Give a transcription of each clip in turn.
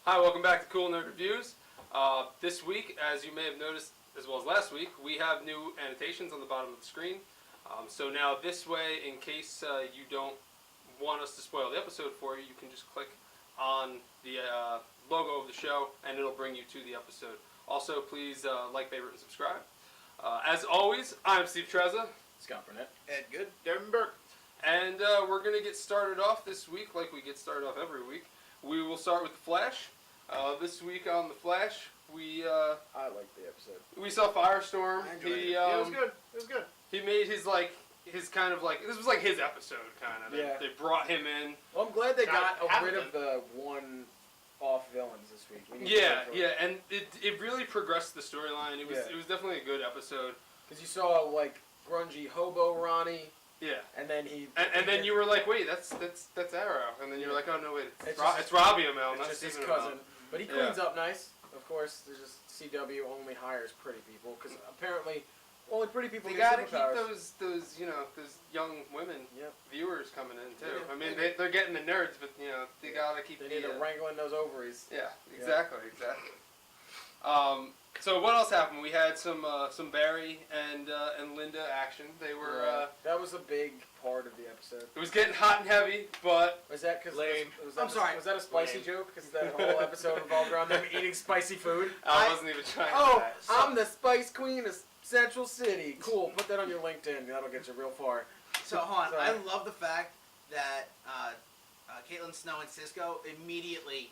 Hi, welcome back to Cool Nerd Reviews. This week, as you may have noticed, as well as last week, we have new annotations on the bottom of the screen. So now this way, in case you don't want us to spoil the episode for you, you can just click on the logo of the show and it'll bring you to the episode. Also, please like, favorite, and subscribe. As always, I'm Steve Trezza. Scott Burnett. Ed Good. Devin Burke. And we're going to get started off this week like we get started off every week. We will start with The Flash. This week on The Flash, I liked the episode. we saw Firestorm. I enjoyed it. It was good. It was good. He made his kind of this was like his episode kind of. Yeah. They brought him in. Well, I'm glad they got God, rid of the one-off villains this week. Yeah, and it really progressed the storyline. It was definitely a good episode. Because you saw like grungy hobo Ronnie. Yeah. And then he. And then you were like, wait, that's Arrow. And then you were like, oh no, wait, it's just Robbie Amell, It's not just his Stephen cousin. Amell. But he cleans up nice. Of course, there's just CW only hires pretty people because apparently only pretty people They get gotta keep superpowers. those young women viewers coming in too. Yeah. I mean, they're getting the nerds, but they gotta keep. They need to wrangle in those ovaries. Yeah, exactly. So what else happened? We had some Barry and Linda action. They were. That was a big part of the episode. It was getting hot and heavy, but Was that because Lame. Was that a spicy joke? Because that whole episode revolved around them eating spicy food. I wasn't even trying. Oh, to that. I'm the Spice Queen of Central City. Cool. Put that on your LinkedIn. That'll get you real far. So hold on, Sorry. I love the fact that Caitlin Snow and Cisco immediately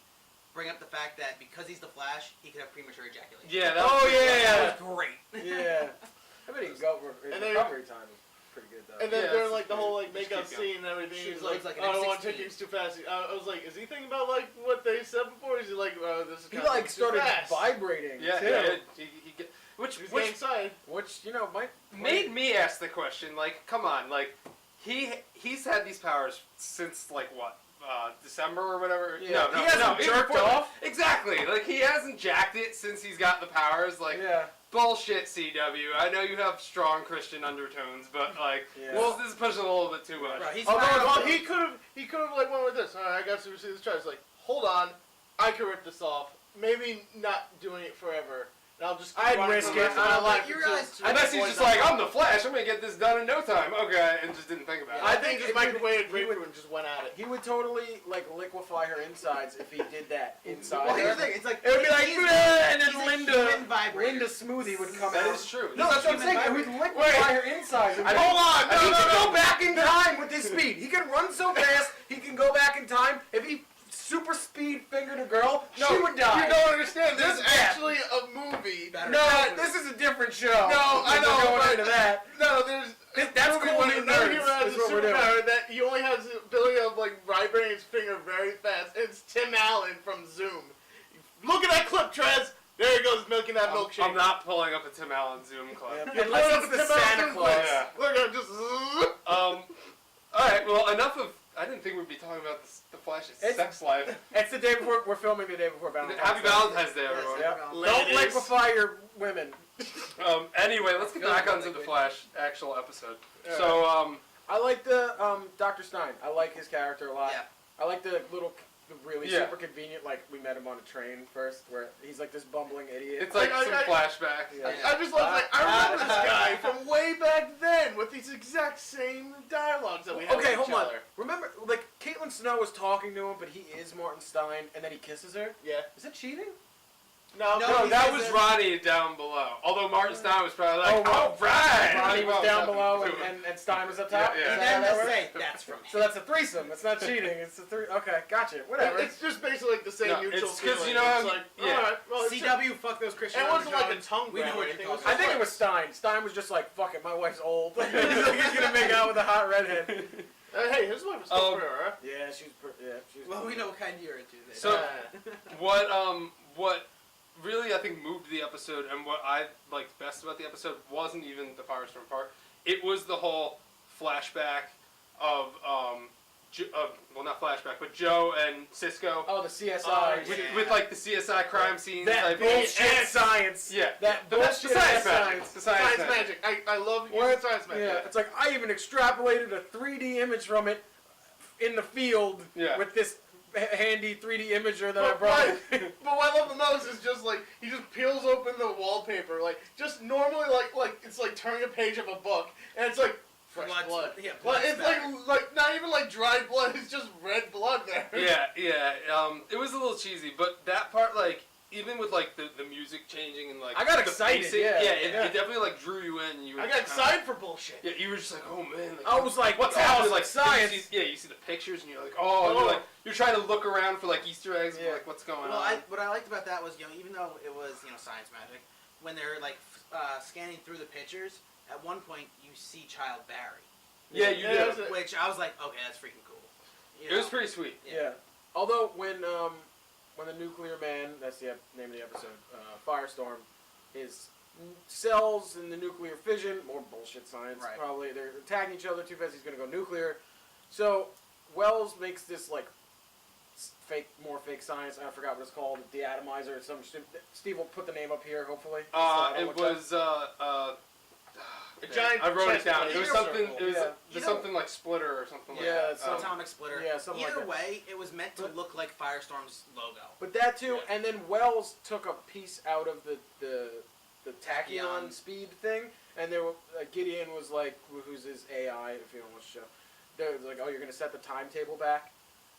bring up the fact that because he's the Flash, he could have premature ejaculation. Yeah. That was great. Yeah. I bet he can go. His recovery time is pretty good though. And then Yeah, during the whole just makeup keep going. scene and everything, She he's looks like, like an I don't want to M16. take things too fast. I was like, is he thinking about what they said before? Is he like, this is He kind of started too fast? vibrating. Yeah. too. Which He was getting excited. Which might made me ask the question. Come on. He's had these powers since what? December or whatever. Yeah. No, He hasn't even jerked before that. off? Exactly. He hasn't jacked it since he's got the powers. Yeah. Bullshit, CW. I know you have strong Christian undertones, but this is pushing a little bit too much. Right, he's Well, he could have went with this. All right, I got to see this try. It's like, hold on, I can rip this off. Maybe not doing it forever. And I'll just. I'd risk it. I like You realize- Unless he's just like, I'm the Flash, I'm gonna get this done in no time. Okay, and just didn't think about it. I think he just It would- microwaved he grapefruit would- and just went at it. He would totally liquefy her insides if he did that inside. Well, here's her. the thing. It's like It would be like, he's and then he's a Linda human vibrator. Linda Smoothie would come That out. is true. No, that's what I'm saying. It would liquefy her insides. I- Hold on, I he need can to go back in time with his speed. He can run so fast. He can go back in time. If he super speed fingered a girl, she would die. You don't understand. This is Yeah. actually a movie. No, this is a different show. No, I know, We're going but- into that. No, there's. That's movie cool when new another nerds, hero has is a what we're doing. superpower that he only has the ability of vibrating his finger very fast. It's Tim Allen from Zoom. Look at that clip, Trez. There he goes milking that milkshake. I'm not pulling up a Tim Allen Zoom clip. Yeah. Unless it's the Santa Claus. Yeah. Look at him just. Alright, well, enough of... I didn't think we'd be talking about the Flash's sex life. It's the day before. We're filming the day before Valentine's Day. Happy Valentine's Day, everyone. Yeah. Ladies. Don't liquefy your women. Anyway, let's get back onto the Flash actual episode. So, I like the Dr. Stein. I like his character a lot. Yeah. I like the really Yeah. super convenient. We met him on a train first, where he's like this bumbling idiot. it's like some flashback. Yeah. I just love I remember this guy from way back then with these exact same dialogues that we had. Okay, with hold each on. other. Remember, Caitlin Snow was talking to him, but he is Martin Stein, and then he kisses her. Yeah. Is that cheating? No, No, that was says Ronnie down below. Although Martin Stein was probably like, well, alright! Ronnie was down below, Too. and Stein was up top. Yeah, Is He that how then that to works? say that's from So that's a threesome. It's not cheating. It's a three. Okay, gotcha. Whatever. It's just basically the same No, neutral it's 'cause, feeling. you know, it's like, yeah. alright, well, it's CW. Fuck those Christian. It wasn't like a undertones. tongue We know grab or what you're anything. talking I about. think it was Stein. Stein was just like, fuck it, my wife's old. He's gonna make out with a hot redhead. Hey, his wife was still pretty, right? Yeah, she was. Well, we know what kind you're into. Then. So, what really I think moved the episode and what I liked best about the episode wasn't even the Firestorm part. It was the whole flashback of well, not flashback, but Joe and Cisco Oh, the CSI. with the CSI crime scenes. That type bullshit science. Yeah, That the bullshit science ass magic. science. The science Science magic. I love What? using science magic. Yeah, it's like I even extrapolated a 3D image from it in the field Yeah. with this handy 3D imager that I But, brought. but what I love the most is just like he just peels open the wallpaper, like just normally like it's like turning a page of a book, and it's like fresh blood. Yeah, Like, blood it's like not even like dried blood. It's just red blood there. Yeah, yeah. It was a little cheesy, but that part, like, even with like the music changing and like I got the excited, pacing, yeah. it definitely like drew you in. And you were I got just excited for bullshit. Yeah, you were just like, oh man. Like, I was like, what's oh, happening? Like science. You see, you see the pictures and you're like, oh, and you're trying to look around for like Easter eggs. And Yeah. like, what's going Well, on? what I liked about that was, even though it was, science magic, when they're like scanning through the pictures, at one point you see Child Barry, Yeah, you Yeah, did. which I was like, okay, that's freaking cool. You It was know? pretty sweet. Yeah. Although when the nuclear man, that's the name of the episode, Firestorm, is cells in the nuclear fission, more bullshit science. Right. Probably they're attacking each other too fast. He's gonna go nuclear. So Wells makes this like more fake science. I forgot what it's called, the atomizer. Steve will put the name up here, hopefully. It was A giant I wrote it chest down. plate. It was Circle. something. It was Yeah. something like Splitter or something like Yeah, that. some Atomic Splitter. Yeah, something like Either that. way, it was meant to But- look like Firestorm's logo. But that too, Yeah. and then Wells took a piece out of the tachyon Tachyon. speed thing, and there were, Gideon was like, who's his AI, if you don't watch the show, they was like, oh, you're gonna set the timetable back.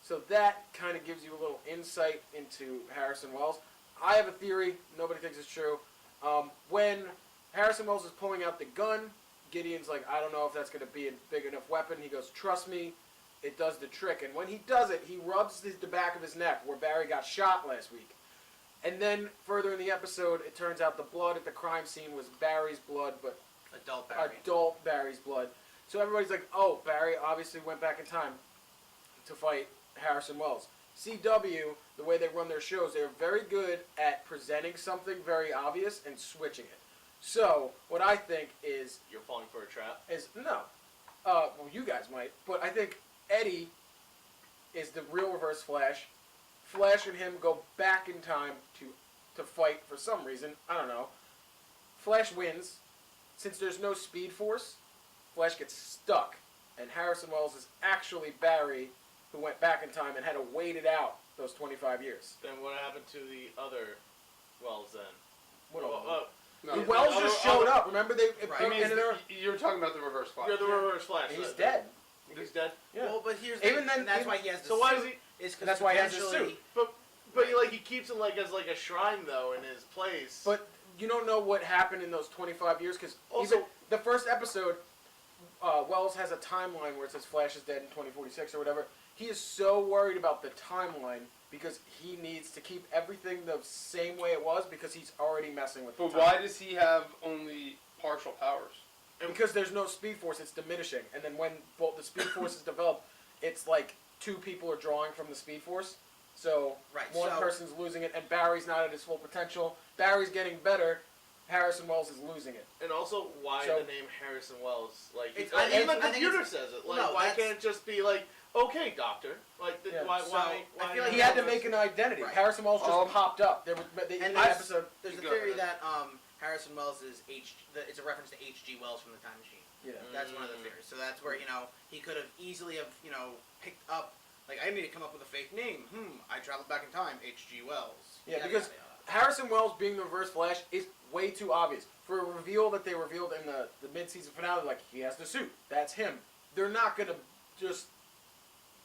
So that kind of gives you a little insight into Harrison Wells. I have a theory. Nobody thinks it's true. When Harrison Wells is pulling out the gun, Gideon's like, I don't know if that's going to be a big enough weapon. He goes, trust me, it does the trick. And when he does it, he rubs the back of his neck where Barry got shot last week. And then further in the episode, it turns out the blood at the crime scene was Barry's blood, but Adult Barry. adult Barry's blood. So everybody's like, oh, Barry obviously went back in time to fight Harrison Wells. CW, the way they run their shows, they're very good at presenting something very obvious and switching it. So what I think is You're falling for a trap. no, well you guys might, but I think Eddie is the real Reverse Flash. Flash and him go back in time to fight for some reason. I don't know. Flash wins. Since there's no Speed Force, Flash gets stuck, and Harrison Wells is actually Barry, who went back in time and had to wait it out those 25 years. Then what happened to the other Wells then? What No, The Wells just showed up. Remember they? Right. He means and they're- you were talking about the Reverse Flash. You're the Reverse Flash. he's then. dead. He's dead. Yeah. Well, but here's Even the, then- and that's even- why he has the So why suit. is he? Is 'cause That's why he has his potentially- suit. But he keeps it like as like a shrine though in his place. But you don't know what happened in those 25 years because Also- even the first episode, Wells has a timeline where it says Flash is dead in 2046 or whatever. He is so worried about the timeline because he needs to keep everything the same way it was because he's already messing with the But time. why does he have only partial powers? Because there's no Speed Force, it's diminishing. And then when both the Speed Force is developed, it's like two people are drawing from the Speed Force. So Right, one so- person's losing it, and Barry's not at his full potential. Barry's getting better. Harrison Wells is losing it. and also why So- the name Harrison Wells? Like It's- even the I think computer it's- says it. Like no, why that's- can't it just be like okay, doctor? Like Yeah. why So, why I feel like He had to make an identity. Right. Harrison Wells just popped up. There was in And the that's- episode. There's a Go theory ahead. that Harrison Wells is it's a reference to H.G. Wells from the Time Machine. Yeah. That's one of the theories. So that's where he could have easily have picked up like I need to come up with a fake name. I traveled back in time. H.G. Wells. Yeah, Yada, because yada, yada. Harrison Wells being the Reverse Flash is way too obvious. For a reveal that they revealed in the mid-season finale, like, he has the suit. That's him. They're not going to just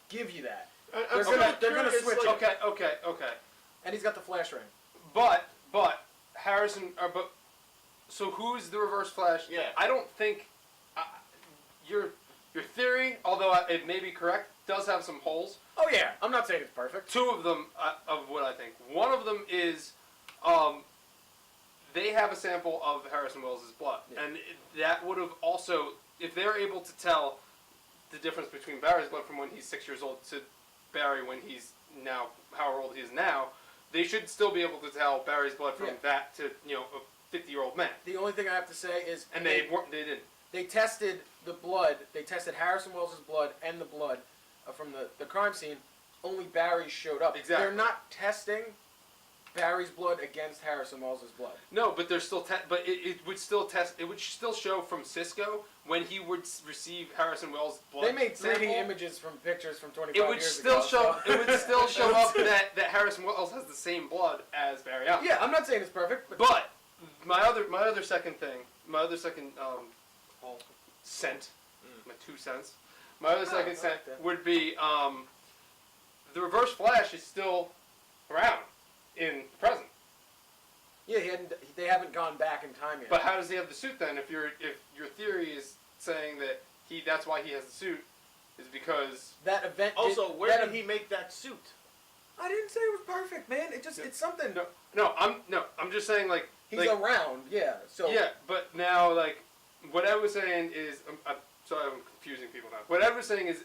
give you that. They're gonna switch. Okay. And he's got the Flash ring. But Harrison, so who's the Reverse Flash? Yeah. I don't think your theory, although it may be correct, does have some holes. Oh, yeah. I'm not saying it's perfect. Two of them of what I think. One of them is they have a sample of Harrison Wells' blood, Yeah. and that would have also, if they're able to tell the difference between Barry's blood from when he's 6 years old to Barry when he's now however old he is now, they should still be able to tell Barry's blood from Yeah. that to a 50-year-old man. The only thing I have to say is... And they didn't. They tested the blood. They tested Harrison Wells' blood and the blood from the crime scene. Only Barry showed up. Exactly. They're not testing Barry's blood against Harrison Wells' blood. No, but there's still but it would still test. It would still show from Cisco when he would receive Harrison Wells' blood. They made 3D sample. images from pictures from 25 It would years still ago. show. so- It would still show up that Harrison Wells has the same blood as Barry Allen. Yeah, I'm not saying it's perfect, but But my other second cent, my 2 cents. My other second I cent like that. would be the Reverse Flash is still around in the present. yeah, they haven't gone back in time yet. But how does he have the suit then? If your theory is saying that that's why he has the suit, is because that event. Also, where did he make that suit? I didn't say it was perfect, man. It's something. I'm just saying like He's like, around, yeah. So yeah, but now like what I was saying is I'm sorry I'm confusing people now. What I was saying is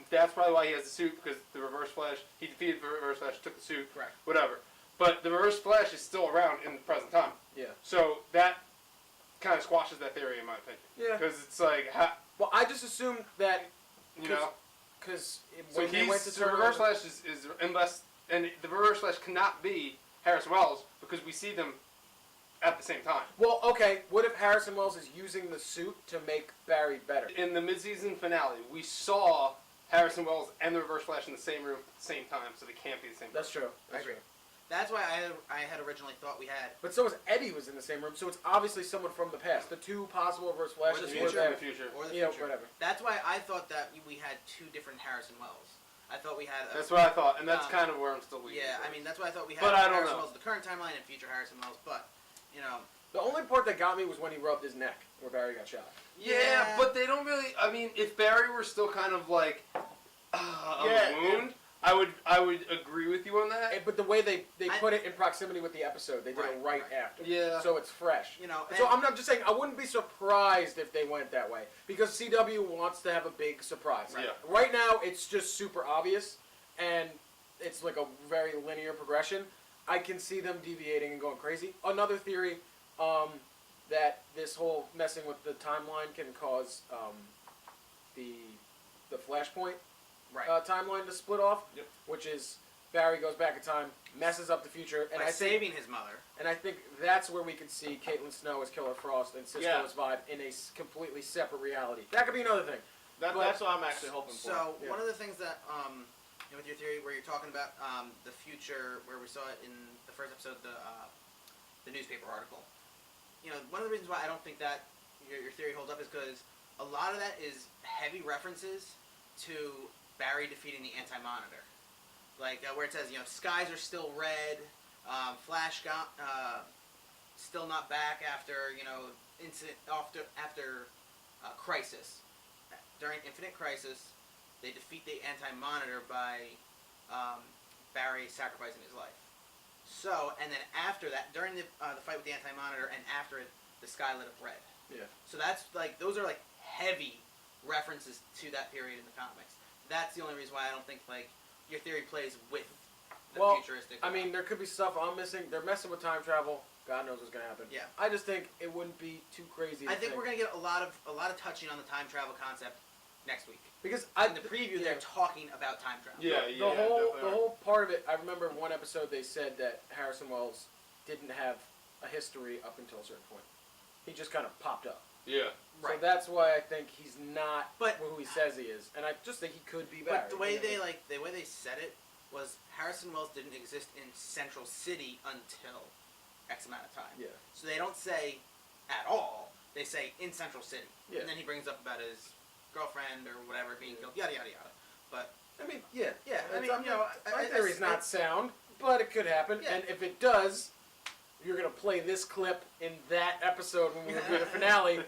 that's probably why he has the suit, because the Reverse Flash, he defeated the Reverse Flash, took the suit, Correct. whatever. But the Reverse Flash is still around in the present time. Yeah. So that kind of squashes that theory in my opinion. Yeah. Because it's like, Well, I just assumed that you know. because So when they went to the turn Reverse on- Flash is unless, and the Reverse Flash cannot be Harrison Wells because we see them at the same time. Well, okay. What if Harrison Wells is using the suit to make Barry better? In the mid-season finale, we saw Harrison Wells and the Reverse Flash in the same room at the same time, so they can't be the same That's person. true. I That's agree. true. That's why I had originally thought we had. But so was Eddie was in the same room, so it's obviously someone from the past. The two possible Reverse Flashes the were future. there. In the future. Or the Yeah, future. whatever. That's why I thought that we had 2 different Harrison Wells. I thought we had. That's what I thought, and that's Um, kind of where I'm still leaning. Yeah, I towards. mean that's why I thought we had But I don't Harrison know. Wells in the current timeline and future Harrison Wells. But you know, The only part that got me was when he rubbed his neck, where Barry got shot. Yeah, but they don't really. I mean, if Barry were still kind of like on Yeah, the wound, I would agree with you on that. But the way they I- put it in proximity with the episode, they did it Right, right right. after. Yeah. So it's fresh. you know. So and- I'm not just saying I wouldn't be surprised if they went that way, because CW wants to have a big surprise. Yeah. Right now it's just super obvious, and it's like a very linear progression. I can see them deviating and going crazy. Another theory, that this whole messing with the timeline can cause the Flashpoint right. timeline to split off. Yep. Which is Barry goes back in time, messes up the future, and by I think saving his mother. and I think that's where we could see Caitlin Snow as Killer Frost and Cisco Yeah. as Vibe in a completely separate reality. That could be another thing. That's what I'm actually hoping for. So Yeah. one of the things that with your theory where you're talking about the future, where we saw it in the first episode, the newspaper article. You know, one of the reasons why I don't think that your theory holds up is because a lot of that is heavy references to Barry defeating the Anti-Monitor. Like where it says, you know, skies are still red, Flash got still not back after, you know, incident after Crisis. During Infinite Crisis, they defeat the Anti-Monitor by Barry sacrificing his life. So, and then after that, during the fight with the Anti-Monitor, and after it, the sky lit up red. Yeah. So that's like, those are like heavy references to that period in the comics. That's the only reason why I don't think like your theory plays with the Well, futuristic. I mean, there could be stuff I'm missing. They're messing with time travel. God knows what's gonna happen. Yeah. I just think it wouldn't be too crazy. I think we're gonna get a lot of touching on the time travel concept next week. because In the preview, they're talking about time travel. Yeah, the yeah, whole definitely. the whole part of it. I remember one episode they said that Harrison Wells didn't have a history up until a certain point. He just kind of popped up. Yeah. So Right. that's why I think he's not But- who he says he is, and I just think he could be Barry. But the way you know? the way they said it was Harrison Wells didn't exist in Central City until X amount of time. Yeah. So they don't say at all. They say in Central City, Yeah. and then he brings up about his girlfriend or whatever being killed, yada yada yada. But I mean, yeah. yeah, I It's- mean, I'm you know, not- my I- theory's I- not sound, but it could happen. Yeah. And if it does, you're gonna play this clip in that episode when we do the finale,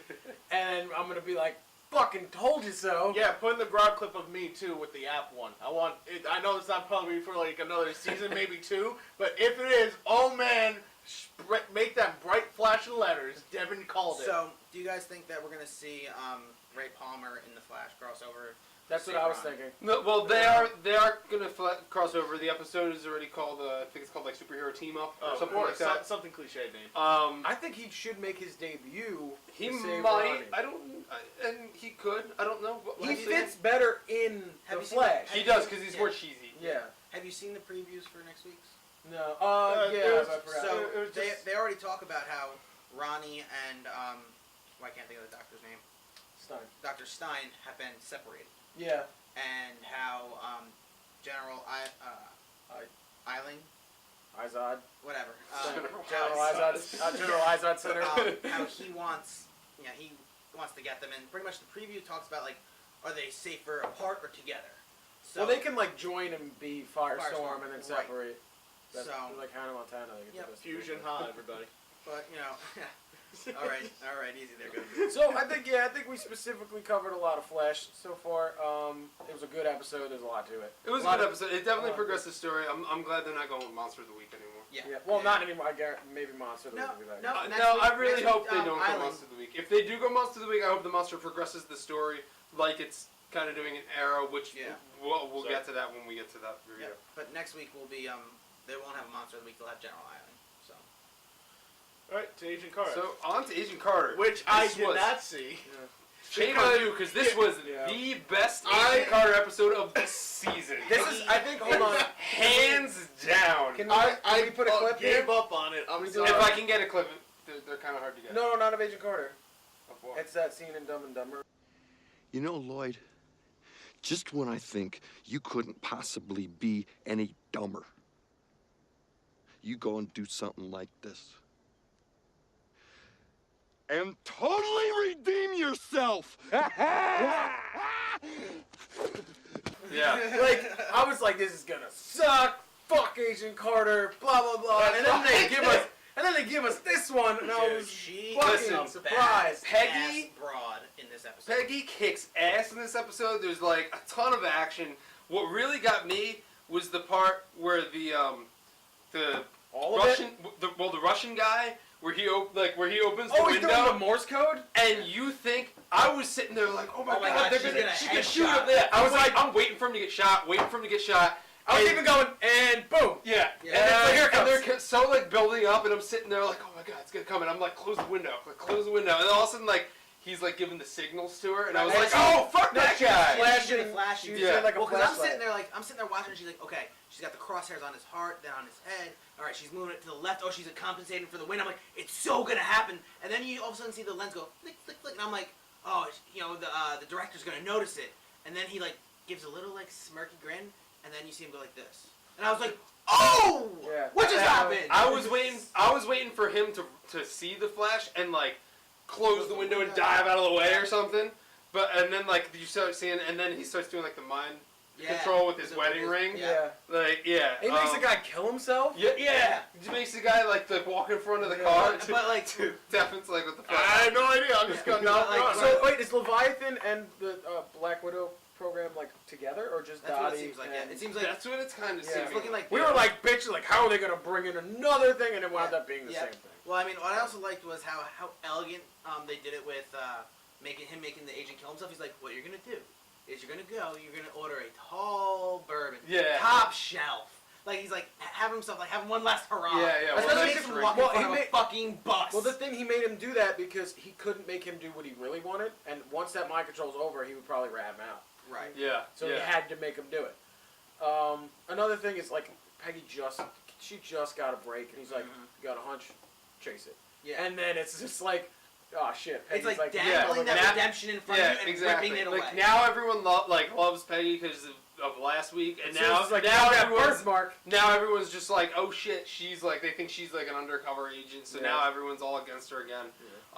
and I'm gonna be like, "Fucking told you so." Yeah, put in the ground clip of me too with the app one. I want it. I know it's not probably for like another season, maybe 2, but if it is, oh man, make that bright flashing letters. Devin called it. So, do you guys think that we're gonna see Ray Palmer in the Flash crossover? That's what I was thinking. No, well, they are gonna cross over. The episode is already called. I think it's called like Superhero Team Up or Oh, something like that. something cliche name. I think he should make his debut. He to save might. Ronnie. And he could. I don't know. He We'll see. fits better in Have the you seen Flash. He does because he's Yeah. more cheesy. Yeah. Have you seen the previews for next week's? No. There's- I forgot. So It was just- they already talk about how Ronnie and I can't think of the doctor's name. Stein. Dr. Stein have been separated, Yeah. and how General Eiling, Izod. whatever, General Izod Center. how he wants, he wants to get them, and pretty much the preview talks about like, are they safer apart or together? So well, they can like join and be Firestorm and then Right. separate. That's So- like Hannah Montana. They get Yep. the best Fusion of hot, everybody. but all right, easy there, good. So I think we specifically covered a lot of Flash so far. It was a good episode. There's a lot to it. It was a lot good of- episode. It definitely progressed the story. I'm glad they're not going with Monster of the Week anymore. Yeah. Well, not anymore. I guarantee maybe Monster. No, will be back. no. Next No, week- I really next hope week, they don't go Eiling. Monster of the Week. If they do go Monster of the Week, I hope the Monster progresses the story like it's kind of doing an Arrow, which we'll So- get to that when we get to that review. Yeah, but next week will be they won't have a Monster of the Week. They'll have General Eiling. So Alright, to Agent Carter. So on to Agent Carter, which I This did was- not see. Shame on you because this was Yeah. the best I- Agent Carter episode of the season. This is. I think. Hold on. Hands down. Can I we put a clip gave here? up on it. I'm We do sorry. If I can get a clip, they're kind of hard to get. No, not of Agent Carter. Of what? It's that scene in Dumb and Dumber. You know, Lloyd, just when I think you couldn't possibly be any dumber, you go and do something like this. And totally redeem yourself! Yeah. Like I was like, this is gonna suck. Fuck Agent Carter. Blah blah blah. And then they give us. And then they give us this one, and I Dude, was she fucking Listen, surprised. Peggy- broad in this episode. Peggy kicks ass in this episode. There's like a ton of action. What really got me was the part where the All of Russian, it. the Russian guy, where he opens the Oh, he's doing the window, Morse code. and you think I was sitting there like, oh my Oh my god, God, they're she's gonna, gonna she can headshot. shoot up there. I was like, I'm waiting for him to get shot, I was And- even going, and boom. Yeah, Yeah. and it's like, Here it and comes. they're so like building up, and I'm sitting there like, oh my god, it's gonna come, and I'm like, close the window, and then all of a sudden like he's like giving the signals to her, and I was And like, she- oh fuck no, that she was guy. flashing- She's flashing. she Yeah. said like a Well, because I'm flashlight. sitting there watching, and she's like, okay, she's got the crosshairs on his heart, then on his head. All right, she's moving it to the left. Oh, she's compensating for the wind. I'm like, it's so gonna happen. And then you all of a sudden see the lens go flick, flick, flick, and I'm like, oh, the director's gonna notice it. And then he like gives a little like smirky grin, and then you see him go like this. And I was like, oh, Yeah. what just happened? I was waiting for him to see the flash and like close the window and dive out of the way or something. And then like you start seeing, and then he starts doing like the mind control with his wedding ring. Yeah. Like yeah. He makes the guy kill himself. Yeah. He makes the guy like walk in front of the car. But like, Definitely like what the fuck. I have no idea. I'm just gonna No, knock like, on. So wait, is Leviathan and the Black Widow program like together or just that's what Dottie? it seems like. and- Yeah. It seems like That's what it's kind of Yeah. seeming. it's looking like We were like bitching, like how are they gonna bring in another thing, and it wound up being the Yeah. same thing. Well, I mean, what I also liked was how elegant they did it with making the agent kill himself. He's like, what you're gonna do is you're gonna order a tall bourbon, Yeah. top shelf. Like he's like having himself like having one last hurrah. Yeah, yeah, Especially well, makes that's him true. walk Well, in front he of a made- fucking bus. Well, the thing he made him do that because he couldn't make him do what he really wanted, and once that mind control's over, he would probably rat him out. right. Yeah. So yeah. he had to make him do it. Another thing is like Peggy just got a break, and he's like, "You got a hunch, chase it." Yeah. And then it's just like, oh shit. It's Peggy's like yeah, dangling that now- redemption in front Yeah, of you and exactly. ripping it Like away. now everyone loves Peggy because of last week, and So now it's like now that everyone's birthmark. now everyone's just like, oh shit, she's like they think she's like an undercover agent, so Yeah. now everyone's all against her again.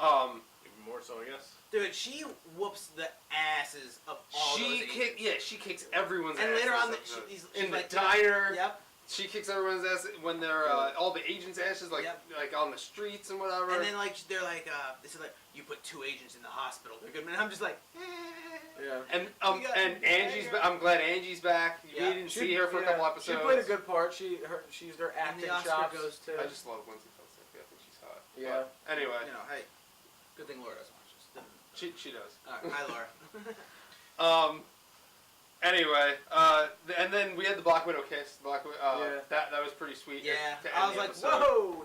Even more so, I guess. Dude, she whoops the asses of all those agents. She kicks everyone's And ass. later this on, episode. she's in the like, diner. Yep. She kicks everyone's ass when they're all the agents' asses like Yep. like on the streets and whatever. And then like they're like they said like you put 2 agents in the hospital. They're good. And I'm just like, Yeah. and You got- Angie's I'm glad Angie's back. Yeah. We didn't see her for a couple episodes. She played a good part. She's their and acting the Oscar chops. goes to I just love Lindsay Felsick. I think she's hot. Yeah. But anyway, you know, hey, good thing Laura doesn't watch this. she does. All right, hi Laura. Anyway, and then we had the Black Widow kiss. Yeah. That was pretty sweet. Yeah, to I end was the like, episode. whoa,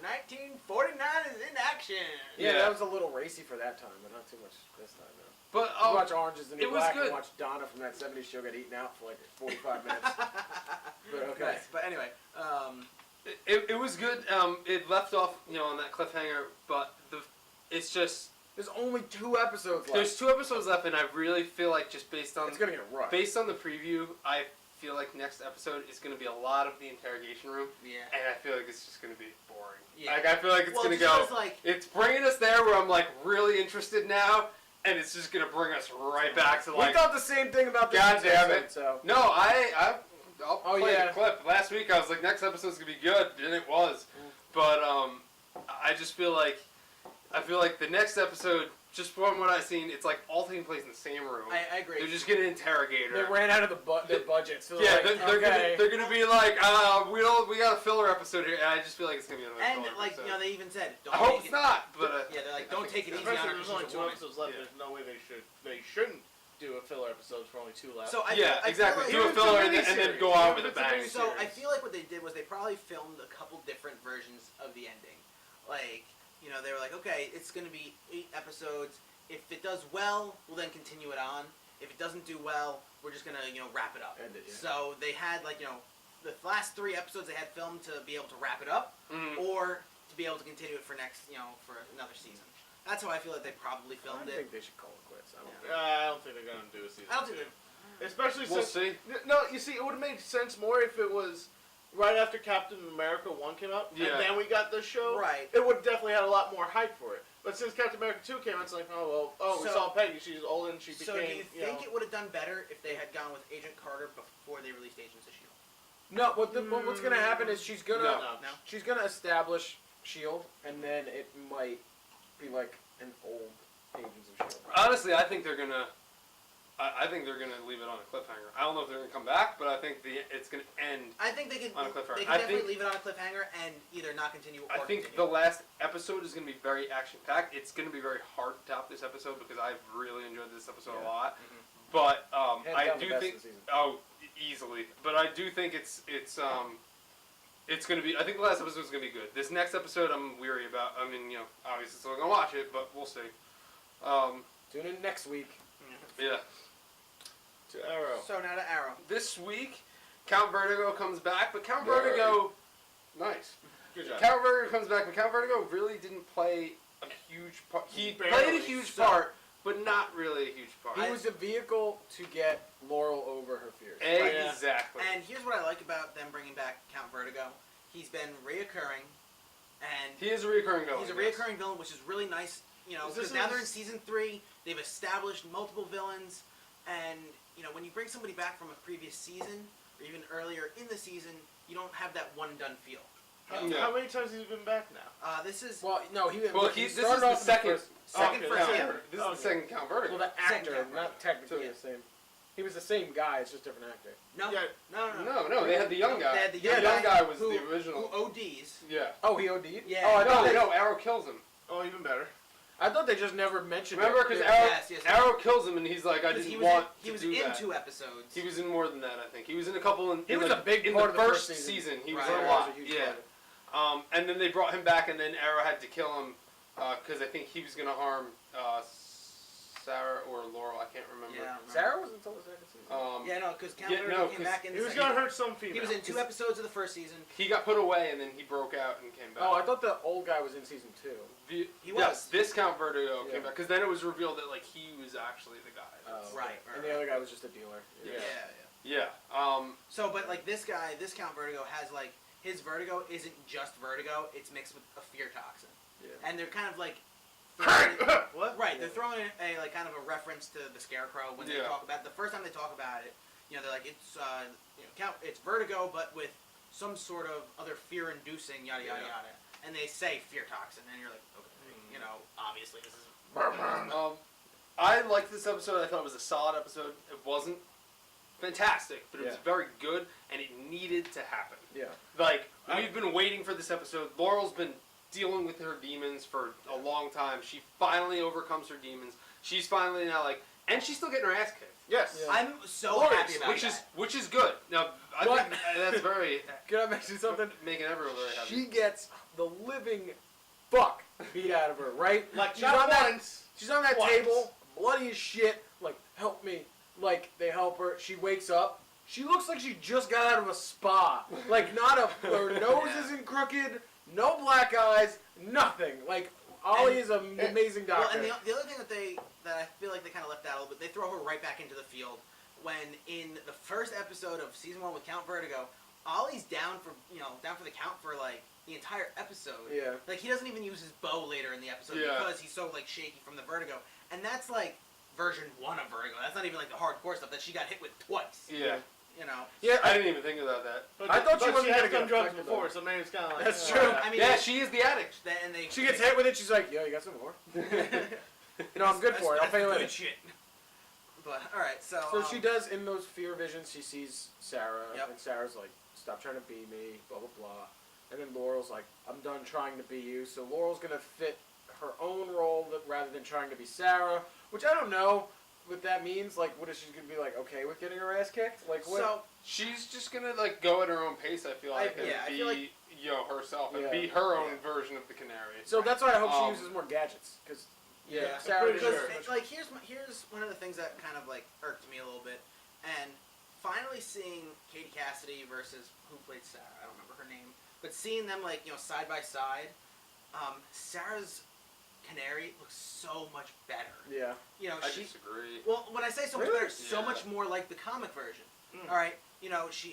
1949 is in action. Yeah, Yeah. that was a little racy for that time, but not too much this time. No. But You watch Orange is the New it was Black good. and watch Donna from that 70s show get eaten out for like 45 minutes. But okay. Nice. But anyway, it It was good. It left off, on that cliffhanger, but it's just There's only 2 episodes left. there's 2 episodes left, and I really feel like just based on It's gonna get rushed. based on the preview, I feel like next episode is going to be a lot of the interrogation room, Yeah. and I feel like it's just going to be boring. Yeah. Like I feel like it's Well, going to just go. 'cause, like, It's bringing us there where I'm like really interested now, and it's just going to bring us right back to we like. thought the same thing about this God damn episode, it. so. No, I'll Oh, play yeah. the clip. Last week I was like, next episode's gonna be good, and it was. But I just feel like the next episode, just from what I've seen, it's like all taking place in the same room. I agree. They're just gonna interrogate her. They ran out of their budget, so Yeah, they're they're like, they're okay. gonna be like, we got a filler episode here, and I just feel like it's gonna be another And filler like episode. they even said, don't I hope take it's it. not, but Yeah, they're like, I don't think take it it's easy on Especially her. there's 'cause only she's a 2 woman. episodes left. Yeah. There's no way they shouldn't do a filler episodes for only 2 left. So I yeah, feel exactly. like- Do a filler and then go out with a It's a bang. mini- So I series. feel like what they did was they probably filmed a couple different versions of the ending. Like, they were like, okay, it's going to be 8 episodes. If it does well, we'll then continue it on. If it doesn't do well, we're just going to, wrap it up. End it, yeah. So they had, like, the last 3 episodes they had filmed to be able to wrap it up Mhm. or to be able to continue it for next, for another season. That's how I feel like they probably I filmed it. think they should call it quits. I don't Yeah. think. I don't think they're gonna do a season I don't think 2. Especially We'll since see. no, you see, it would have made sense more if it was right after Captain America 1 came out, Yeah. and then we got this show. Right. It would definitely had a lot more hype for it. But since Captain America 2 came out, it's like, we So- saw Peggy. She's old and she became. So do you think know, it would have done better if they had gone with Agent Carter before they released Agents of S.H.I.E.L.D.? No, what's gonna happen is she's gonna No. establish Shield, and then it might be like an old Agents of Shield. Honestly, I think they're gonna. I think they're gonna leave it on a cliffhanger. I don't know if they're gonna come back, but I think it's gonna end. I think they could. On a cliffhanger. They I could definitely think- leave it on a cliffhanger and either not continue or I think continue. the last episode is gonna be very action packed. It's gonna be very hard to top this episode because I've really enjoyed this episode a lot. But Hands I down the do best think of the season. easily. But I do think it's gonna be. I think the last episode is gonna be good. This next episode I'm weary about. I mean, obviously still gonna watch it, but we'll see. Tune in next week. Yeah. To Arrow. So now to Arrow. This week, Count Vertigo comes back, but Count Right. Vertigo, nice. Good job. Count Vertigo comes back, but Count Vertigo really didn't play a huge part. He Barely. played a huge So- part, but not really a huge part. He was a vehicle to get Laurel over her fears. Exactly. And here's what I like about them bringing back Count Vertigo. He's been reoccurring, and He is a recurring villain. he's a yes. reoccurring villain, which is really nice. Is Because this now they're in his- season 3. They've established multiple villains, and when you bring somebody back from a previous season or even earlier in the season, you don't have that one and done feel. Yeah. How many times has he been back now? This is Well, no, he This started is off the in second. first- second okay, first yeah. ever. This is the second Count Vertigo. Well, the Second actor, Count not technically Yeah. the same. He was the same guy, it's just different actor. No, Yeah. no. They had the young guy. They had the The young young guy was who, the original. who ODs. Yeah. Oh, he OD'd? Yeah. Oh, I thought No, Arrow kills him. Oh, even better. I thought they just never mentioned Remember, it. because Yeah. Yes. Arrow kills him, and he's like, I Because didn't he want he to was do in that. 2 episodes. He was in more than that, I think. He was in a couple. He was a big in part the of the first first season. He was Right. in a He lot. was a huge Yeah. part. And then they brought him back, and then Arrow had to kill him because I think he was gonna harm Sarah or Laurel. I can't remember. Yeah. Sarah was until the second season. Because Count Yeah, Vertigo no, came 'cause back in He the was second. gonna hurt some female. He was in 2 episodes of the first season. He got put away, and then he broke out and came back. Oh, I thought the old guy was in season 2. He Yes, was. this Count Vertigo Yeah. came back because then it was revealed that like he was actually the guy. Oh, Right. And the other guy was just a dealer. Yeah. Yeah. Yeah. So, but like this guy, this Count Vertigo has like his vertigo isn't just vertigo; it's mixed with a fear toxin, Yeah. and they're kind of like. What? Right, they're throwing in a like kind of a reference to the Scarecrow when they Yeah. talk about the first time they talk about it. They're like it's it's vertigo, but with some sort of other fear-inducing yada yada Yeah. yada, and they say fear toxin, and you're like, okay, obviously this is. I liked this episode. I thought it was a solid episode. It wasn't fantastic, but it was Yeah. very good, and it needed to happen. Yeah. Like, we've been waiting for this episode. Laurel's been dealing with her demons for a long time. She finally overcomes her demons. She's finally now like, and she's still getting her ass kicked. Yes. Yeah. I'm so Glorious, happy about that. which is good. Now, I What? think that's very Can I mention something? making everyone very happy. She gets the living fuck beat out of her, right? Like, she's not on that, once. she's on that twice. table, bloody as shit, like, help me. Like, they help her. She wakes up. She looks like she just got out of a spa. Like, her nose isn't crooked, no black eyes, nothing. Like Ollie is an amazing Well, doctor. and the other thing that I feel like they kind of left out a little bit, they throw her right back into the field when in the first episode of season 1 with Count Vertigo, Ollie's down for the count for like the entire episode. Yeah. Like he doesn't even use his bow later in the episode because he's so like shaky from the vertigo, and that's like version 1 of Vertigo. That's not even like the hardcore stuff that she got hit with twice. Yeah. You know. Yeah, I didn't even think about that. But I thought she wasn't had gonna get done drugs affected, before, though. so maybe it's kind of like That's true. I mean, Yeah, she is the addict. And they, She gets hit with it. She's like, "Yo, you got some more?" No, I'm good for it. I'll pay you later. Good shit. But all right, so She does in those fear visions. She sees Sarah, Yep. and Sarah's like, "Stop trying to be me." Blah blah blah. And then Laurel's like, "I'm done trying to be you." So Laurel's gonna fit her own role rather than trying to be Sarah, which I don't know what that means. Like, what is she gonna be like? Okay with getting her ass kicked? Like what? So She's just gonna like go at her own pace. I feel like and I be feel like- herself and Yeah. be her own version of the Canary. So that's why I hope Um, she uses more gadgets, because Yeah, Sarah pretty didn't sure. do much. like here's one of the things that kind of like irked me a little bit, and finally seeing Katie Cassidy versus who played Sarah, I don't remember her name, but seeing them like side by side, Sarah's Canary looks so much better. Yeah. I She disagree. well when I say so much Really? better, so Yeah. much more like the comic version. Mm. All right,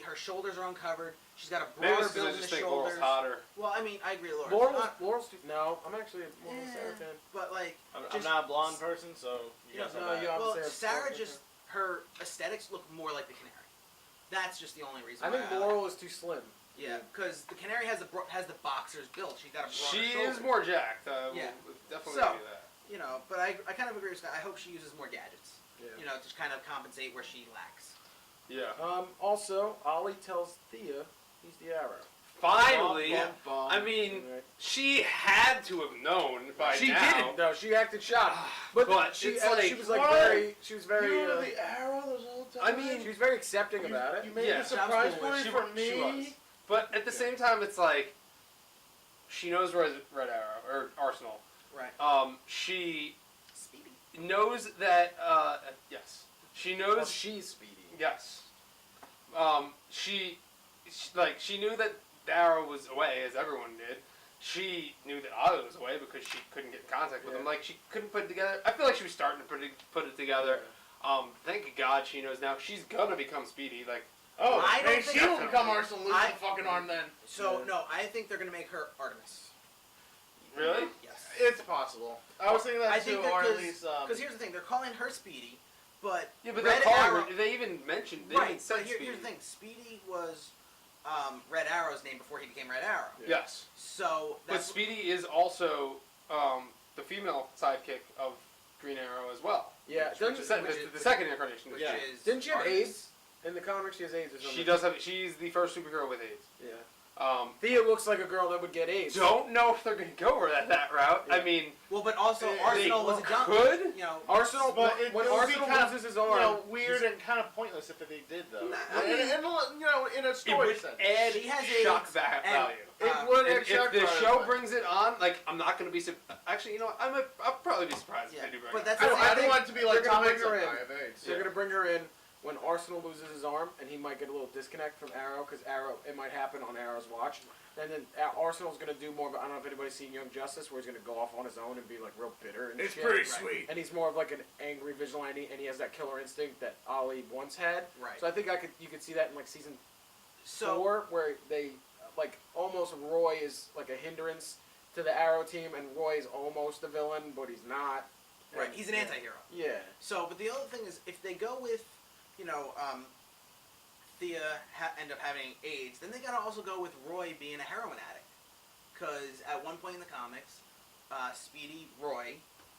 her shoulders are uncovered. She's got a Maybe broader it's 'cause build I in the just think Laurel's shoulders. hotter. Well, I mean, I agree, Laurel. Laurel's no, I'm actually more of a Sarah fan. But like, I'm just- not a blonde person, so you Yeah, guys no, are bad. yeah. well, Sarah- Sarah Sarah- just her aesthetics look more like the Canary. That's just the only reason. I think why Laurel is too slim. Yeah, because the Canary has the boxer's build. She's got a broader She shoulder. is more jacked. Yeah. We'll definitely So- do that. But I kind of agree with Scott. I hope she uses more gadgets. Yeah. To kind of compensate where she lacks. Yeah. Also, Ollie tells Thea he's the Arrow. Finally, Bum, bum, bum. I mean, Right. she had to have known by She now. didn't though. She acted shocked, but, But she it's she like, was like what? very. She was very. You were the arrow this whole time. I mean, she was very accepting about it. You made Yeah. a surprise Sounds cool. party She for wa- me. she was. But at the same time, it's like she knows Red Arrow or Arsenal. Right. She Speedy. knows that. Yes, she knows. Well, she's Speedy. Yes. She knew that Arrow was away, as everyone did. She knew that Ollie was away because she couldn't get in contact with him. Like, she couldn't put it together. I feel like she was starting to put it together. Thank God she knows now. She's gonna become Speedy. Like, Oh, I don't maybe think- she will become Arsenal and lose I- the fucking arm then. So Yeah. no, I think they're gonna make her Artemis. really? Yes. It's possible. I was thinking that I too, think that or at 'cause- least Because here's the thing, they're calling her Speedy, but Yeah, but Red they're calling Arrow, her. They even mentioned. They right? even said But Speedy. here's the thing, Speedy was Red Arrow's name before he became Red Arrow. Yes. So But that's Speedy is also the female sidekick of Green Arrow as well. Yeah, Which doesn't- is the second incarnation. which Yeah. is Didn't she have Artemis. AIDS? In the comics, she has AIDS or something. She does have. She's the first superhero with AIDS. Yeah. Thea Thea looks like a girl that would get AIDS. don't know if they're gonna go that route. Yeah. I mean, Well, but also They Arsenal was a dumb. could. Arsenal, But when it would be Arsenal kind of, loses his you arm, know, weird and kind of pointless if they did though. Nah, and, in a It story would sense. add She has shock AIDS, value. and- It would And add shock if the value, show but- brings it on, like, I'm not gonna be. Actually, you know what? I'll probably be surprised Yeah, if they do bring but it. that's I the don't, thing. I don't want it to be like they're gonna Tom bring Hanks. her Like, in. I have AIDS. they're gonna bring her in when Arsenal loses his arm, and he might get a little disconnect from Arrow because it might happen on Arrow's watch. And then Arsenal's gonna do more. But I don't know if anybody's seen Young Justice, where he's gonna go off on his own and be like real bitter and It's shit. pretty Right. sweet. And he's more of like an angry vigilante, and he has that killer instinct that Ollie once had. Right. So I think you could see that in like season So 4, where they like almost Roy is like a hindrance to the Arrow team, and Roy is almost the villain, but he's not. right, And- he's an anti-hero. Yeah. So, but the other thing is, if they go with, Thea end up having AIDS, then they gotta also go with Roy being a heroin addict. Because at one point in the comics, Speedy Roy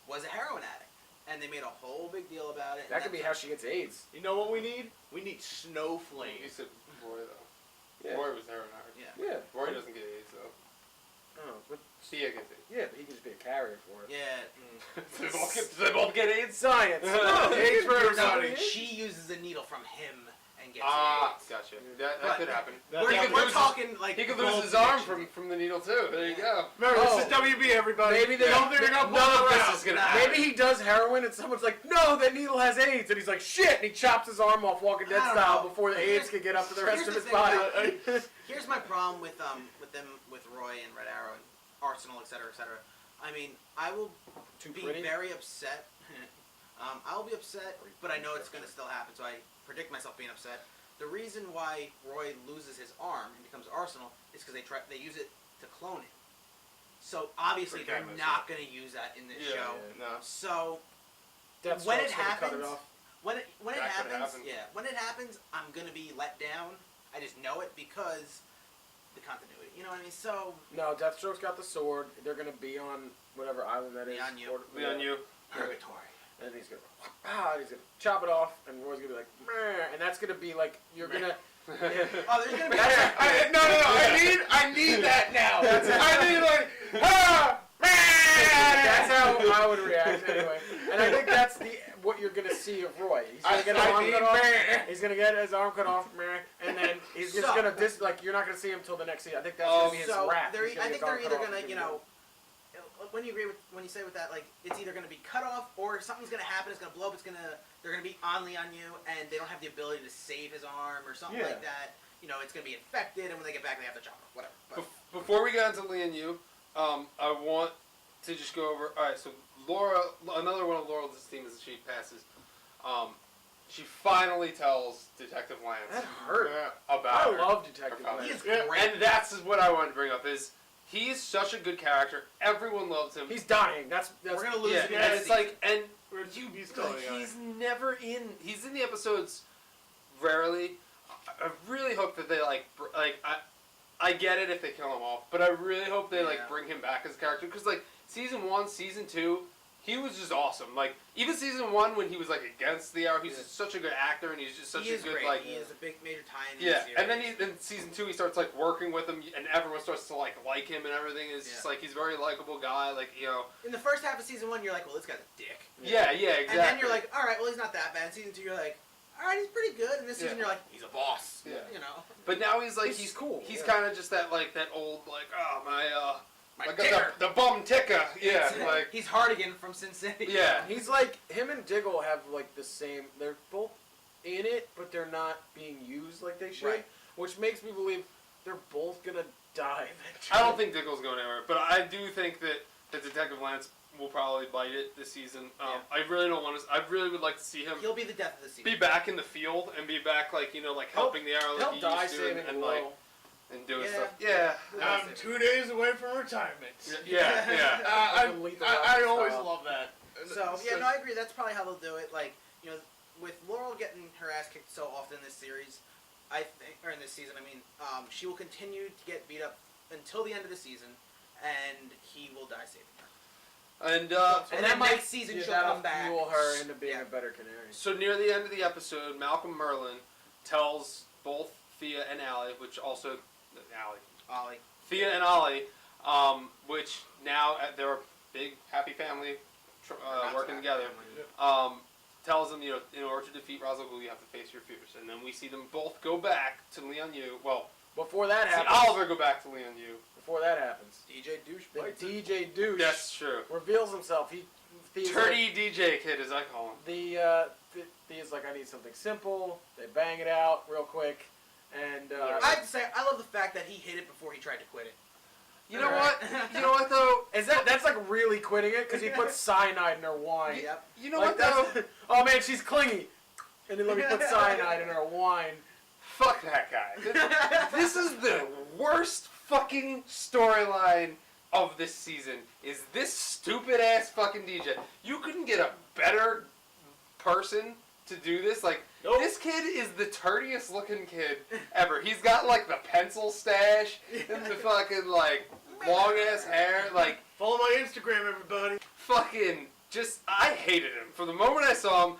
was a heroin addict, and they made a whole big deal about it. and That could be how that's- she gets AIDS. You know what we need? We need You snowflakes. said Roy though. Yeah. Roy was there now. Yeah. Yeah. Roy doesn't get AIDS though. Oh, but Thea gets AIDS. yeah, but he could just be a carrier for it. Yeah. Do they both get AIDS? Science. No, AIDS for You're everybody. not- She uses a needle from him and and gets AIDS. Gotcha. That But- could happen. We're talking like He could lose gold his arm prediction. from the needle too. There you go. Remember, Oh. this is WB, everybody. Maybe they don't think they're gonna pull None of it this out. is gonna Nah. happen. Maybe he does heroin and someone's like, no, that needle has AIDS, and he's like, shit, and he chops his arm off Walking Dead I don't style know. before the AIDS can get up to the rest Here's of the his thing body. about- Here's my problem with Roy and Red Arrow and Arsenal, etc., etc. I mean, I will Too be pretty? very upset. I will be upset, but I know it's going to still happen, so I predict myself being upset. The reason why Roy loses his arm and becomes Arsenal is because they use it to clone him. So obviously For they're cameras, not going to use that in this show. No. So Deathstroke's when it gonna cut happens, off. when it That could happens, happen. when it happens, I'm gonna be let down. I just know it because the continuity. You know what I mean? So No, Deathstroke's got the sword. They're gonna be on whatever island that is. Be on you. Leon, you. purgatory. And he's gonna, he's gonna chop it off, and Roy's gonna be like, meh, and that's gonna be like, you're gonna. Oh, there's gonna be. I need that now. I need like, That's how I would react anyway. And I think that's what you're gonna see of Roy. He's gonna get his arm cut off. He's gonna get his arm cut off, and then he's just So- gonna you're not gonna see him till the next season. I think that's gonna be his So wrap. they're, He's gonna I get think his arm they're cut either off gonna, and you be know, when you agree with when you say with that, like it's either gonna be cut off or something's gonna happen. It's gonna blow up. They're gonna be on Leon Yu, and they don't have the ability to save his arm or something Yeah. like that. You know, it's gonna be infected, and when they get back, they have to chop it off. Whatever. But Before we get into Leon Yu, I want to just go over. All right, so Laura, another one of Laurel's themes as she passes. She finally tells Detective Lance That hurt. about I her. love Detective Her Lance. he is Yeah. great. And that's what I wanted to bring up is he's such a good character. Everyone loves him. He's dying. That's We're gonna lose yeah, him. and next it's season. like, and He's still young. he's never in. He's in the episodes rarely. I really hope that they I get it if they kill him off, but I really hope they Yeah. bring him back as a character because season 1, season 2, he was just awesome. Even season 1 when he was against the Arrow, he's just such a good actor and he's just such he a is good great. He is a big major tie-in. in yeah. the series. And then in season 2 he starts working with him and everyone starts to like him and everything. It's just he's a very likable guy. In the first half of season 1, you're like, well, this guy's a dick. Yeah, exactly. And then you're like, all right, well, he's not that bad. In season 2, you're like, all right, he's pretty good. And this season, Yeah. you're like, he's a boss. Yeah. You know. But now he's He's cool, He's yeah. kind of just that old My I got ticker. the bum ticker. Yeah, He's Hardigan from Sin City. yeah. He's like him and Diggle have the same. They're both in it, but they're not being used like they should, Right. which makes me believe they're both gonna die eventually. I don't think Diggle's going anywhere, but I do think that Detective Lance will probably bite it this season. Yeah. I really don't want to. I really would like to see him He'll be the death of the season. be back in the field and be back helping the Arrow He'll he die used to saving and Laurel. and doing Yeah. stuff. Yeah. I'm 2 days away from retirement. Yeah. I always style. love that. So, yeah, no, I agree. That's probably how they'll do it. With Laurel getting her ass kicked so often in this series, I think, or in this season, she will continue to get beat up until the end of the season, and he will die saving her. And And then next season she'll that'll come back. fuel her into being Yeah. a better canary. so near the end of the episode, Malcolm Merlin tells both Thea and Allie, which also Ollie. Thea and Ollie, which now they're a big happy family working together. Tells them, in order to defeat Ra's al Ghul, you have to face your fears. And then we see them both go back to Leon Yu. Well, Before that see happens, Oliver go back to Leon Yu. before that happens, DJ Douche the bites him. DJ douche That's true. reveals himself. He's Turdy DJ kid, as I call him. He's like, I need something simple. They bang it out real quick, and I have to say, I love the fact that he hit it before he tried to quit it. You know Alright. what? You know what though? that's really quitting it because he puts cyanide in her wine. Yep. You know Like, what though? that's- oh man, she's clingy. And then let me put cyanide in her wine. Fuck that guy. This is the worst fucking storyline of this season. Is this stupid ass fucking DJ? You couldn't get a better person to do this. Nope. This kid is the turdiest looking kid ever. He's got the pencil stash and the fucking long ass hair. Follow my Instagram, everybody. Fucking just I hated him from the moment I saw him.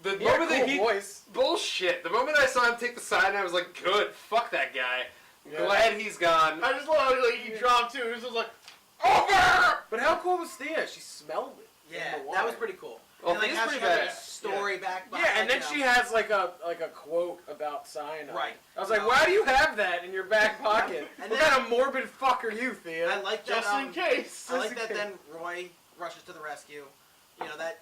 The He had a moment that cool he voice. bullshit. The moment I saw him take the sign, I was like, good. Fuck that guy. Yeah. Glad he's gone. I just love how he dropped too. He was just like, over! But how cool was Thea? She smelled it. Yeah, in the that was wine. pretty cool. Well, and like Thea's how she pretty has badass. a story back behind. Yeah, and then you she know. has like a quote about cyanide. Right. I was like, No. why do you have that in your back pocket? And What then- kind of morbid fuck are you, Thea? I like that. Just in case. I like in that. case. Then Roy rushes to the rescue. You know that.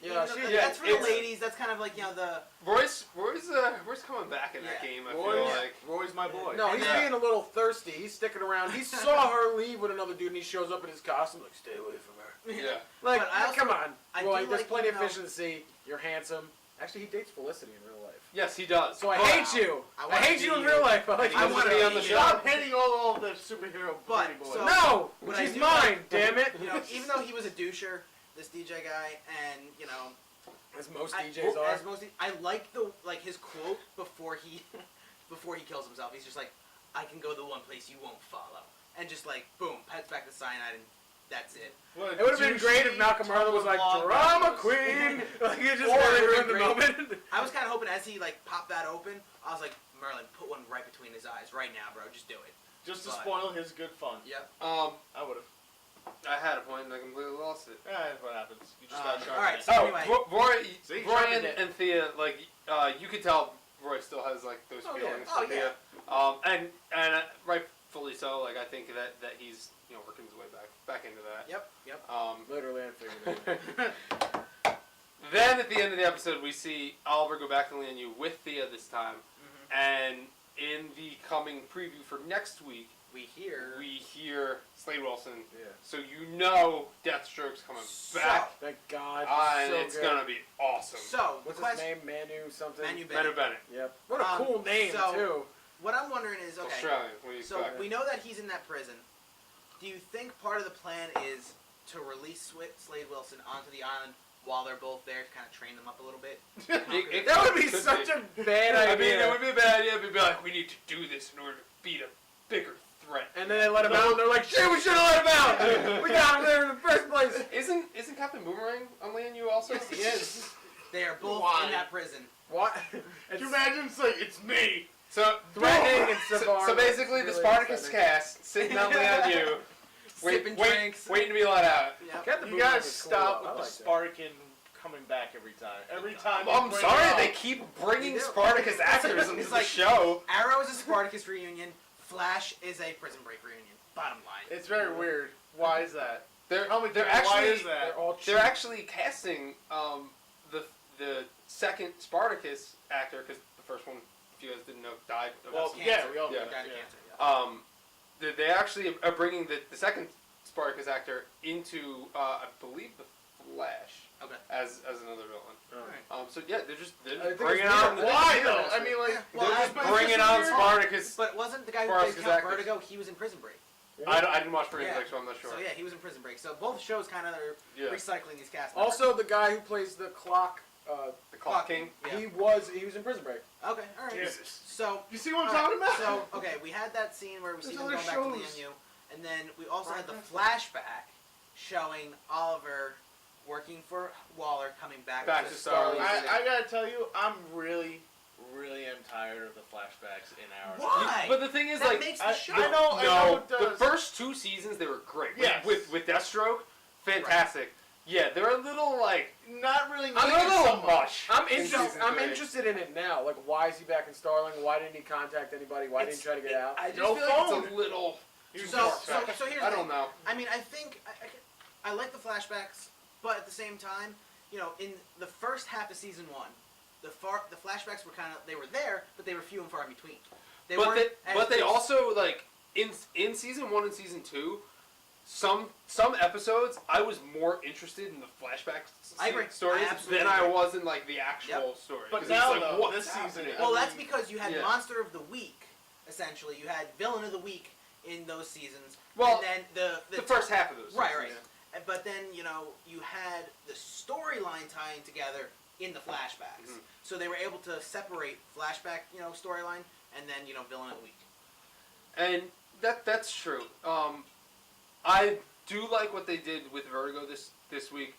Yeah, that's for the it's- ladies. That's kind of like the. Roy's coming back in that Yeah. game. I Roy, feel like. Roy's my boy. No, he's Yeah. being a little thirsty. He's sticking around. He saw her leave with another dude, and he shows up in his costume like, stay away from her. Yeah. Like, But I also- come on. I Roy, do there's like, plenty you of know- fish in the sea. You're handsome. Actually, he dates Felicity in real life. Yes, he does. So I But- hate you. I I wanna hate be you in you. real life. I like I you. wanna be on the show. Stop hitting all the superhero But, pretty boys. so- No! What I She's do mine, like- damn it. You know, even though he was a doucher, this DJ guy, and As most I- DJs are. as most, I like his quote before he before he kills himself. He's just like, I can go the one place you won't follow, and just like boom, pets back to cyanide, and that's it. What a It would have been great if douchey Malcolm Merlin was like, tumble drama block queen! Like, you just Or really it would've ruined the been moment. I was kind of hoping as he like popped that open, I was like, Merlin, put one right between his eyes right now, bro. Just do it. Just to But- spoil his good fun. Yep. I would have. I had a point and I completely lost it. That's what happens. You just got sharp. all right, in so it. anyway. Roy, See, Roy sharpened and, it. and Thea, like, you could tell Roy still has like those Oh, yeah. feelings Oh, for Thea. And rightfully so. Like, I think that he's working his way back into that. Yep. Literally and figuratively. Then at the end of the episode, we see Oliver go back to Lian with Thea this time, and in the coming preview for next week, We hear. we hear Slade Wilson. Yeah. So Deathstroke's coming back, Thank God. and so it's good. gonna be awesome. So What's the his question, name? Manu something? Manu Manu Bennett. Bennett, Yep. What a cool name, so- too. What I'm wondering is, okay. Australian. What do you So expect? we know that he's in that prison. Do you think part of the plan is to release Slade Wilson onto the island while they're both there to kind of train them up a little bit? That would be could such a bad I idea. mean, it would be a bad idea. We'd be like, we need to do this in order to beat a bigger threat. And then they let him out, and they're like, shit, we should have let him out! We got him there in the first place! Isn't Captain Boomerang on Lian also? Yes, he is. They are both Why? in that prison. What? Can you imagine? It's like, it's me. So Threatening and so Savard. basically, the Really Spartacus upsetting. cast sitting on Lian Sipping drinks. waiting to be let out. Yep. Captain You Boomerang guys was cool, stop though. I with the like that. Spartan coming back every time. Every time. you I'm bring sorry, it up. they keep bringing They do. Spartacus actors into It's the like- show. Arrow is a Spartacus reunion. Flash is a Prison Break reunion. Bottom line. It's very weird. Why is that? They're Tell me, they're why actually is that? They're all cheap. they're actually casting the second Spartacus actor because the first one, if you guys didn't know, died. Of Well, cancer. yeah, we all Yeah. know Died of that, cancer. Yeah. They actually are bringing the second Spartacus actor into I believe the Flash Okay. as another villain. Alright. So yeah, they're just I think bringing it's on weird. Why Yeah, though? that's I mean, like, Yeah, well, they're I- just but bringing it's on weird. Spartacus. But wasn't the guy who Spartacus plays Count actors. Vertigo? He was in Prison Break. I didn't watch Prison Yeah. Break, so I'm not sure. So yeah, he was in Prison Break. So both shows kind of are Yeah. recycling these cast members. Also, the guy who plays the clock, The Clock King. Yeah. he was in Prison Break. Okay, all right. Jesus. So You see what I'm all talking right, about? So okay, we had that scene where we see There's them other going back to the shows. MU, and then we also had the Right. flashback showing Oliver working for Waller, coming back Back to to Starling. Starling. I gotta tell you, I'm really am tired of the flashbacks in ours. Why? But the thing is, that like, makes the I- show. I know no, it the does. first two seasons they were great. Yes. With Deathstroke, fantastic. Yeah, they're a little like Not really. I'm needed a little so much. much. I'm in interested. season I'm three. interested in it now. Like, why is he back in Starling? Why didn't he contact anybody? Why didn't he try to get out? I just No feel like it's phone. a little. You So just- here's the I thing. don't know. I mean, I think I like the flashbacks, but at the same time, in the first half of season one, the flashbacks were they were there, but they were few and far in between. They But weren't as they big- also like in season 1 and season 2, some episodes I was more interested in the flashback I agree. stories I absolutely than I agree. was in like the actual story. But 'Cause now, it's like, though, what's this season, happening? I Well, mean, that's because you had yeah. Monster of the Week, essentially. You had Villain of the Week in those seasons. Well, and then the first half of those. Right, seasons, right. But then, you had the storyline tying together in the flashbacks. Mhm. So they were able to separate flashback, storyline, and then, Villain of the Week. And that's true. I do like what they did with Vertigo this week,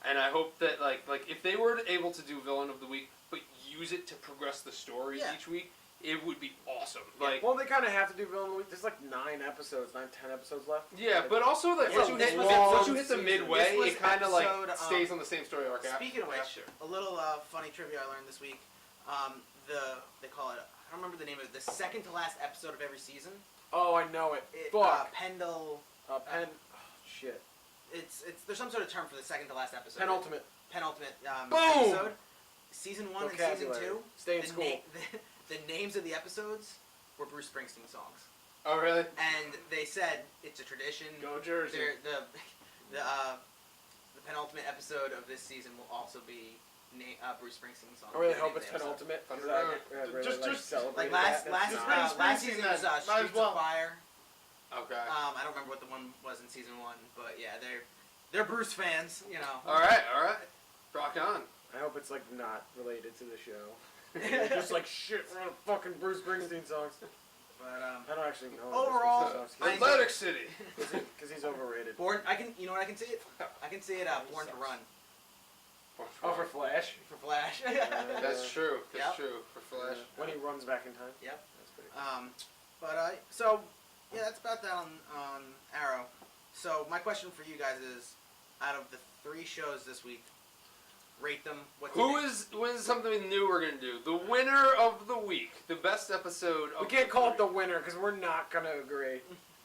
and I hope that like if they were able to do Villain of the Week but use it to progress the story Yeah. each week, it would be awesome. Like, Well, they kind of have to do villain of the week. There's like 10 episodes left. yeah, but also like It's once a you hit long the season. midway, This was it kind of like episode, stays on the same story arc. Speaking of which, after. a little funny trivia I learned this week. They call it, I don't remember the name of it, the second to last episode of every season. Oh, I know it. It, Fuck. Pendle. Shit. It's there's some sort of term for the second to last episode. Penultimate. Boom! Episode. Season 1 and Season Vocabulary. 2. Stay in school. The names of the episodes were Bruce Springsteen songs. Oh really? And they said it's a tradition. Go Jersey. The penultimate episode of this season will also be Bruce Springsteen songs. I really The hope name it's of the episode. penultimate. Because Thunder I really Just- like just- celebrating Like last that. last That's Bruce nice. last Springsteen season then. was Might as Streets well. of Fire. Okay. I don't remember what the one was in season 1, but yeah, they're Bruce fans, you know. All right. Rock on. I hope it's like not related to the show. Just like shit, we're on fucking Bruce Springsteen songs. But I don't actually know. Overall, I- Atlantic City. Because he's overrated. you know what I can see it? I can see it Born to Run Oh, for Flash. for Flash. That's true. That's Yep. true for Flash. When he runs back in time. Yep. That's pretty cool. But so yeah, that's about that on Arrow. So my question for you guys is, out of the 3 shows this week, rate them. When is something new we're gonna do? The winner of the week, the best episode. We Of can't the call it week. the winner because we're not going to agree.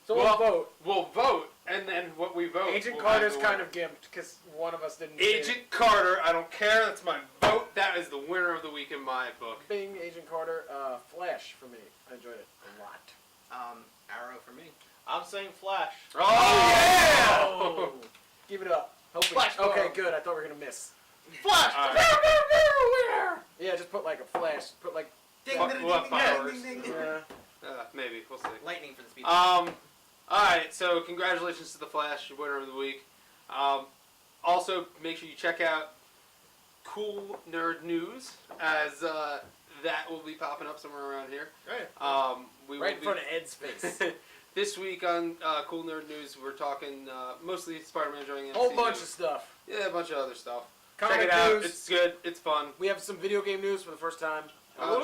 So Well, we'll vote. We'll vote, and then what we vote. Agent will Carter's have the kind winner. of gimped because one of us didn't see it. Agent Carter. I don't care. That's my vote. That is the winner of the week in my book. Bing, Agent Carter. Flash for me. I enjoyed it a lot. Arrow for me. I'm saying Flash. Oh, yeah! Give it up. Hopefully. Flash Okay, Carter. good. I thought we were going to miss. Flash! All right. Yeah, just put like a flash. Put like. Ding, What- ding, what ding, fireworks? ding, ding, ding. Yeah. Maybe we'll see. Lightning for the speed. Alright, so congratulations to the Flash, winner of the week. Also, make sure you check out Cool Nerd News, as that will be popping up somewhere around here. Right. We Right will in front of Ed's face. This week on Cool Nerd News, we're talking mostly Spider-Man joining the Whole MCU. bunch of stuff. Yeah, a bunch of other stuff. Comic Check it out. news. It's good. It's fun. We have some video game news for the first time. No,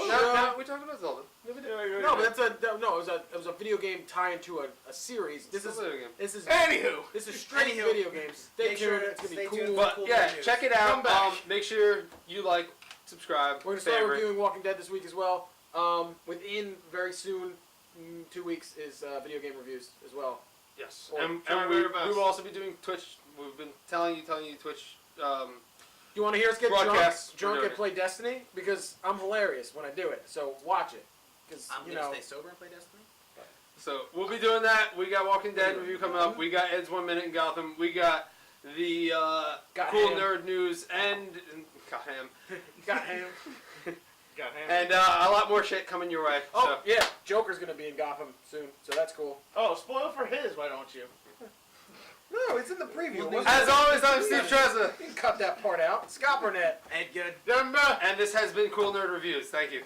we talked about Zelda. No, but it was a video game tie into a series. This is Anywho. this is straight Anywho. video games. Stay Make tuned. sure- It's gonna be stay cool. tuned. But Cool yeah, Nerd News. check it out. Come back. Make sure you like, subscribe, We're gonna start favorite. reviewing Walking Dead this week as well. Within very soon, 2 weeks is video game reviews as well. Yes, Or and try our we very best. will also be doing Twitch. We've been telling you Twitch. You want to hear us get Broadcasts, drunk we're doing and play Destiny? Because I'm hilarious when I do it. So watch it. Because I'm you gonna know. stay sober and play Destiny. So we'll be doing that. We got Walking Dead review coming up. We got Ed's 1 Minute in Gotham. We got the Got Cool ham. Nerd News and got him. Got him. Got him. And a lot more shit coming your way. Oh so. yeah, Joker's gonna be in Gotham soon, so that's cool. Oh, spoil for his, why don't you? No, it's in the preview. Well, As always, I'm Steve Trezza. You can cut that part out. Scott Burnett. Ed Good. Demba! And this has been Cool Nerd Reviews. Thank you.